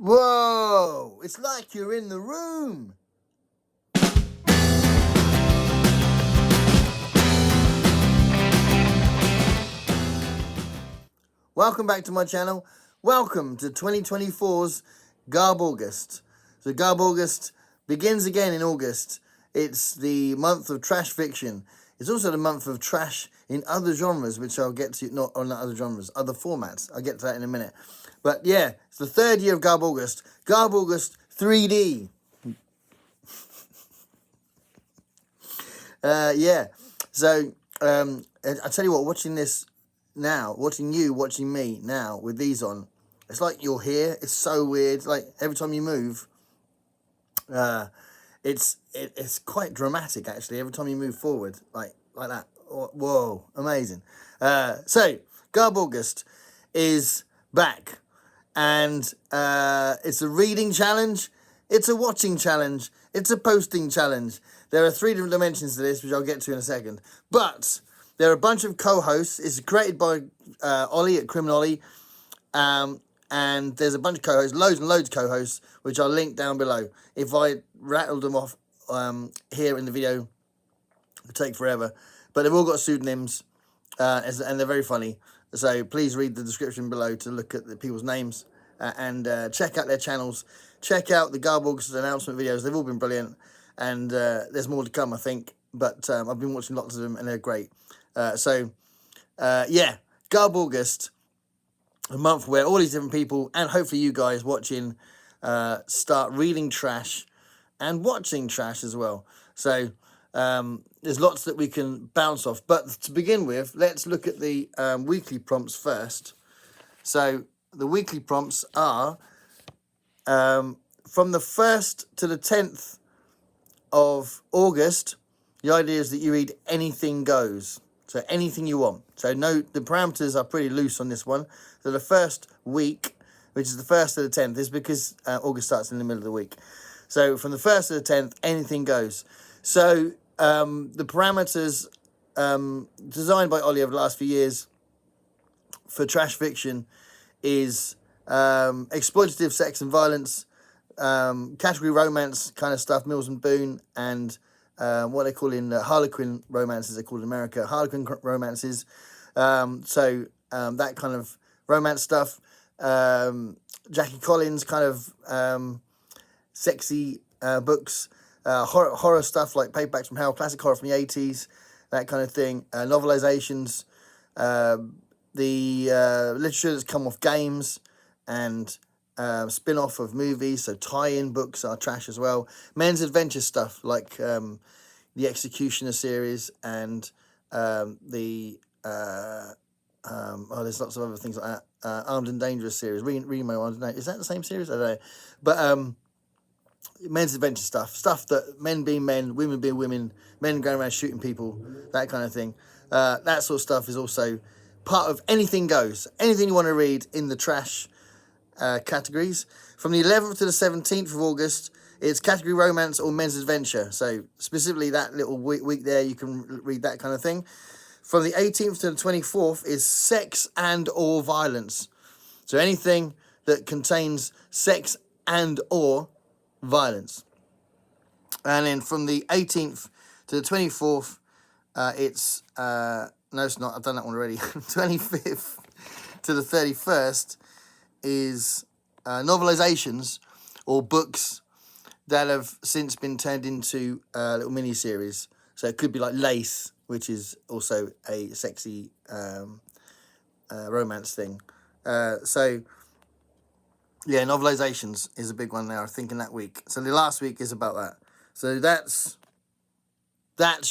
Whoa! It's like you're in the room. Welcome back to my channel. Welcome to 2024's Garbaugust. So Garbaugust begins again in August. It's the month of trash fiction. It's also the month of trash in other genres, which I'll get to, not on other genres, other formats. I'll get to that in a minute. But yeah, it's the third year of Garbaugust. Garbaugust 3D. Yeah. So, I tell you what, watching this now, watching me now with these on, it's like you're here. It's so weird. Like every time you move, it's quite dramatic actually. Every time you move forward, like that. Whoa, amazing. So Garbaugust is back, and it's a reading challenge, it's a watching challenge, it's a posting challenge. There are 3 different dimensions to this, which I'll get to in a second. But there are a bunch of co-hosts. It's created by Olly at Olly. And there's a bunch of co-hosts, loads and loads of co-hosts, which I'll link down below. If I rattled them off here in the video, it would take forever. But they've all got pseudonyms, and they're very funny. So please read the description below to look at the people's names and check out their channels. Check out the Garbaugust announcement videos. They've all been brilliant. And there's more to come, I think. But I've been watching lots of them, and they're great. Yeah, Garbaugust, a month where all these different people, and hopefully you guys watching, start reading trash and watching trash as well. So there's lots that we can bounce off. But to begin with, let's look at the weekly prompts first. So the weekly prompts are from the 1st to the 10th of August. The idea is that you read anything goes. So anything you want. So no, the parameters are pretty loose on this one. So the first week, which is the 1st to the 10th, is because August starts in the middle of the week. So from the 1st to the 10th, anything goes. So the parameters designed by Olly over the last few years for trash fiction is exploitative sex and violence, category romance kind of stuff, Mills and Boon, and what they call in Harlequin romances, they're called in America, Harlequin romances. So that kind of romance stuff. Jackie Collins kind of sexy books. Horror stuff like Paperbacks from Hell, classic horror from the 80s, that kind of thing. Novelizations. The literature that's come off games and spin-off of movies, so tie-in books are trash as well. Men's adventure stuff like the Executioner series and there's lots of other things like that. Armed and Dangerous series. Remo Armed and Dangerous. Is that the same series? I don't know. But men's adventure stuff that men being men, women being women, men going around shooting people, that kind of thing. That sort of stuff is also part of anything goes. Anything you want to read in the trash categories. From the 11th to the 17th of August, it's category romance or men's adventure. So specifically that little week there, you can read that kind of thing. From the 18th to the 24th is sex and or violence. So anything that contains sex and or violence. And then from the 18th to the 24th, it's no, it's not. I've done that one already. 25th to the 31st is novelizations or books that have since been turned into little mini-series. So it could be like Lace, which is also a sexy romance thing. So, yeah, novelizations is a big one now, I think, in that week. So the last week is about that. So that's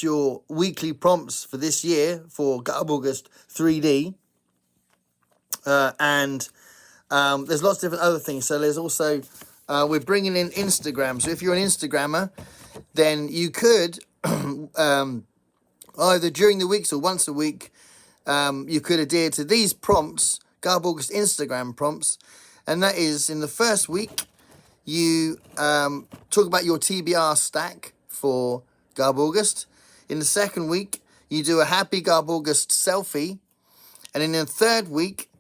your weekly prompts for this year for Garbaugust 3D. And there's lots of different other things. So there's also, we're bringing in Instagram. So if you're an Instagrammer, then you could, either during the weeks or once a week, you could adhere to these prompts, Garbaugust Instagram prompts. And that is, in the first week, you talk about your TBR stack for Garbaugust. In the second week, you do a happy Garbaugust selfie. And in the third week,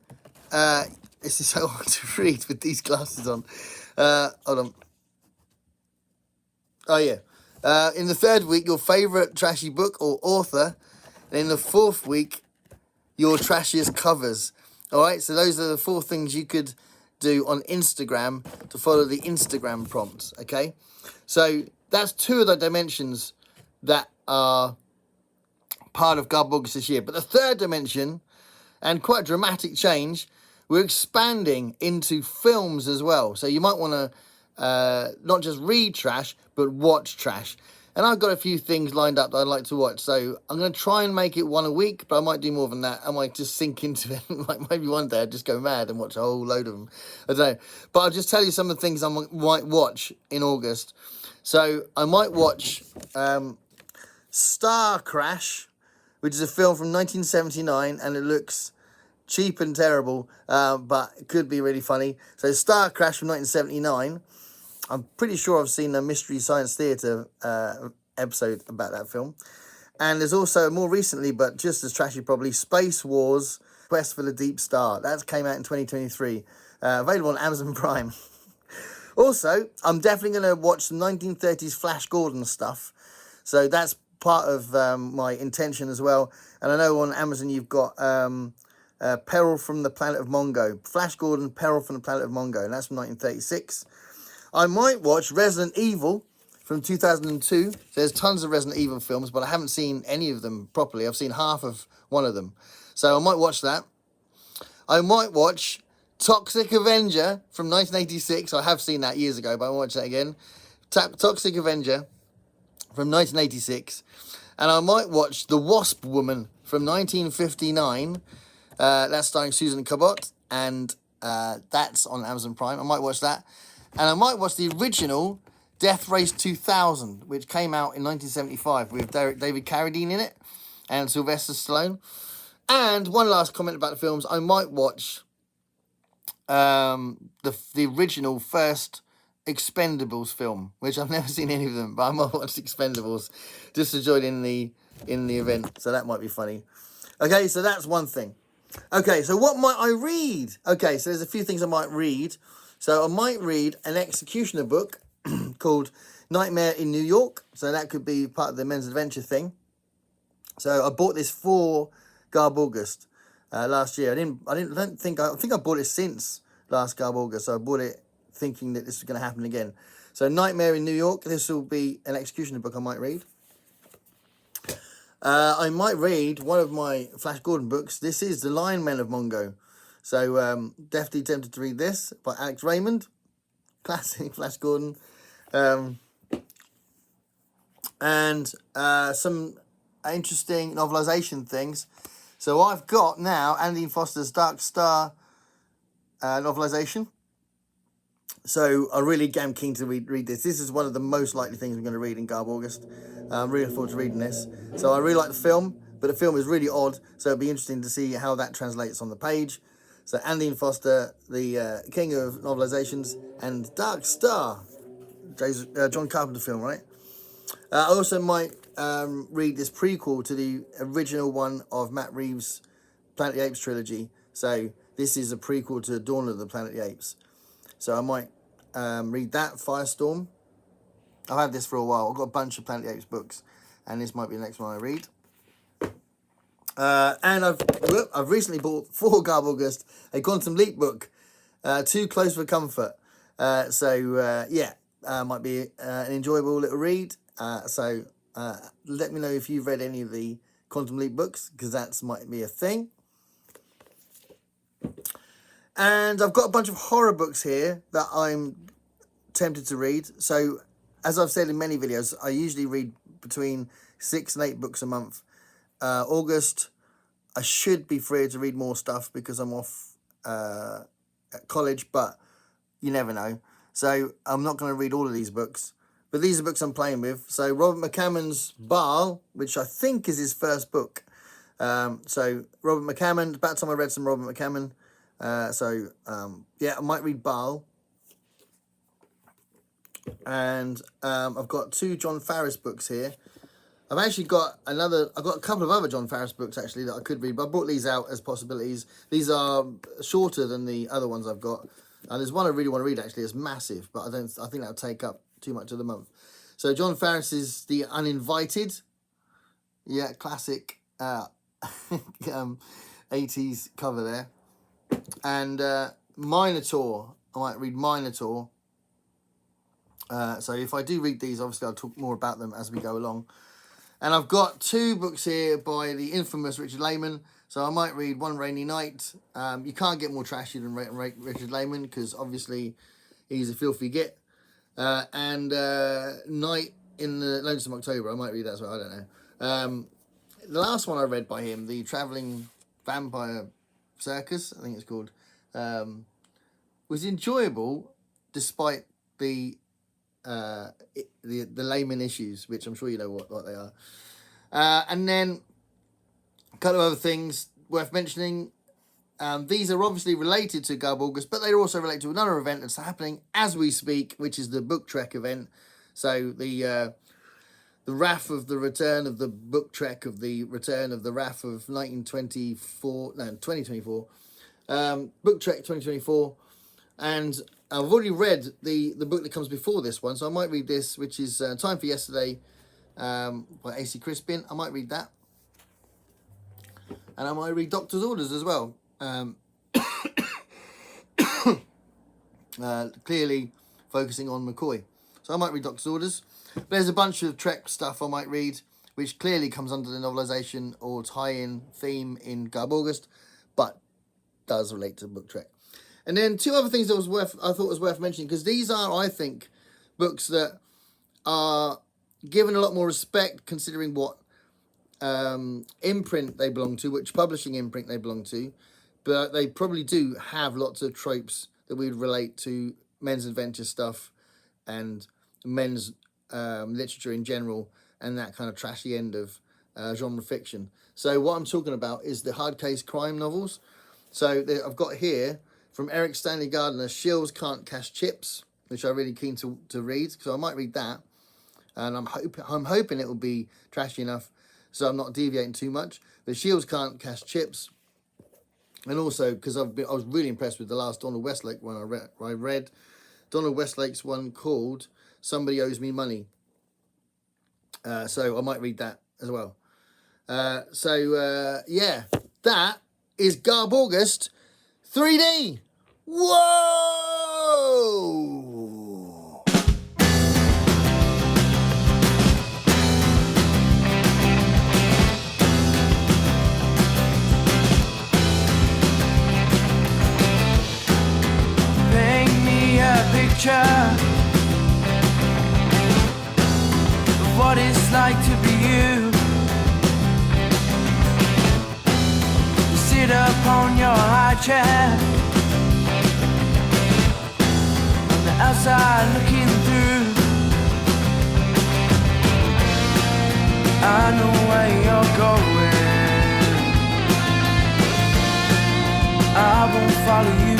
This is so hard to read with these glasses on. Hold on. Oh, yeah. In the third week, your favourite trashy book or author. And in the fourth week, your trashiest covers. All right, so those are the 4 things you could do on Instagram to follow the Instagram prompts, okay? So that's 2 of the dimensions that are part of Garbaugust this year. But the third dimension, and quite a dramatic change, we're expanding into films as well. So you might want to not just read trash, but watch trash. And I've got a few things lined up that I'd like to watch. So I'm going to try and make it 1 a week, but I might do more than that. I might just sink into it. Like maybe one day I'd just go mad and watch a whole load of them. I don't know. But I'll just tell you some of the things I might watch in August. So I might watch Star Crash, which is a film from 1979, and it looks cheap and terrible, but it could be really funny. So Star Crash from 1979. I'm pretty sure I've seen a Mystery Science Theatre episode about that film. And there's also, more recently, but just as trashy probably, Space Wars, Quest for the Deep Star. That came out in 2023. Available on Amazon Prime. Also, I'm definitely going to watch some 1930s Flash Gordon stuff. So that's part of my intention as well. And I know on Amazon you've got Peril from the Planet of Mongo. Flash Gordon, Peril from the Planet of Mongo. And that's from 1936. I might watch Resident Evil from 2002. There's tons of Resident Evil films, but I haven't seen any of them properly. I've seen half of one of them. So I might watch that. I might watch Toxic Avenger from 1986. I have seen that years ago, but I might watch that again. Toxic Avenger from 1986. And I might watch The Wasp Woman from 1959. That's starring Susann and that's on Amazon Prime. I might watch that. And I might watch the original Death Race 2000, which came out in 1975 with David Carradine in it and Sylvester Stallone. And one last comment about the films. I might watch the original first Expendables film, which I've never seen any of them, but I might watch Expendables just to join in the event. So that might be funny. Okay, so that's one thing. Okay, so what might I read? Okay, so there's a few things I might read. So I might read an executioner book called Nightmare in New York. So that could be part of the men's adventure thing. So I bought this for Garbaugust last year. I think I bought it since last Garbaugust. So I bought it thinking that this was going to happen again. So Nightmare in New York. This will be an executioner book I might read. I might read one of my Flash Gordon books. This is The Lion Men of Mongo. So, definitely tempted to read this by Alex Raymond. Classic Flash Gordon. And some interesting novelisation things. So, I've got now Andy Foster's Dark Star novelisation. So, I really am keen to read this. This is one of the most likely things I'm going to read in Garbaugust. I'm really looking forward to reading this. So, I really like the film, but the film is really odd. So, it'll be interesting to see how that translates on the page. So Andy Foster, the king of novelizations, and Dark Star, John Carpenter film, right? I also might read this prequel to the original one of Matt Reeves' Planet of the Apes trilogy. So this is a prequel to Dawn of the Planet of the Apes. So I might read that, Firestorm. I've had this for a while. I've got a bunch of Planet of the Apes books, and this might be the next one I read. And I've recently bought for Garbaugust a Quantum Leap book, Too Close for Comfort. Might be an enjoyable little read. So let me know if you've read any of the Quantum Leap books, because that might be a thing. And I've got a bunch of horror books here that I'm tempted to read. So as I've said in many videos, I usually read between 6 and 8 books a month. August, I should be free to read more stuff because I'm off at college, but you never know. So I'm not going to read all of these books, but these are books I'm playing with. So Robert McCammon's Baal, which I think is his first book. So Robert McCammon, about the time I read some Robert McCammon. I might read Baal. And I've got 2 John Farris books here. I've actually got I've got a couple of other John Farris books actually that I could read, but I brought these out as possibilities. These are shorter than the other ones I've got. And there's one I really want to read actually. It's massive, but I think that'll take up too much of the month. So John Farris's The Uninvited. Yeah, classic 80s cover there. And Minotaur. I might read Minotaur. So if I do read these, obviously I'll talk more about them as we go along. And I've got 2 books here by the infamous Richard Lehman. So I might read One Rainy Night. You can't get more trashy than Richard Lehman because obviously he's a filthy git. And Night in the Lonesome October. I might read that as well. I don't know. The last one I read by him, The Travelling Vampire Circus, I think it's called, was enjoyable despite the Lehman issues, which I'm sure you know what they are. And then a couple of other things worth mentioning. These are obviously related to Garbaugust, but they're also related to another event that's happening as we speak, which is the Book Trek event. So the RAF of the return of the Book Trek of the return of the RAF of 2024. Book Trek 2024. And I've already read the book that comes before this one, so I might read this, which is Time for Yesterday by A.C. Crispin. I might read that. And I might read Doctor's Orders as well. Clearly focusing on McCoy. So I might read Doctor's Orders. There's a bunch of Trek stuff I might read, which clearly comes under the novelisation or tie-in theme in Garbaugust, but does relate to Book Trek. And then 2 other things that I thought was worth mentioning, because these are, I think, books that are given a lot more respect considering what imprint they belong to, which publishing imprint they belong to, but they probably do have lots of tropes that we would relate to men's adventure stuff and men's literature in general and that kind of trashy end of genre fiction. So what I'm talking about is the hard case crime novels. So I've got here from Eric Stanley Gardner, Shills Can't Cash Chips, which I'm really keen to read, so I might read that. And I'm hoping it will be trashy enough so I'm not deviating too much. But Shills Can't Cash Chips. And also, because I was really impressed with the last Donald Westlake one I read. Donald Westlake's one called Somebody Owes Me Money. So I might read that as well. Yeah, that is Garbaugust 3D. Whoa! Paint me a picture of what it's like to be you. You sit up on your high chair, outside looking through. I know where you're going. I won't follow you.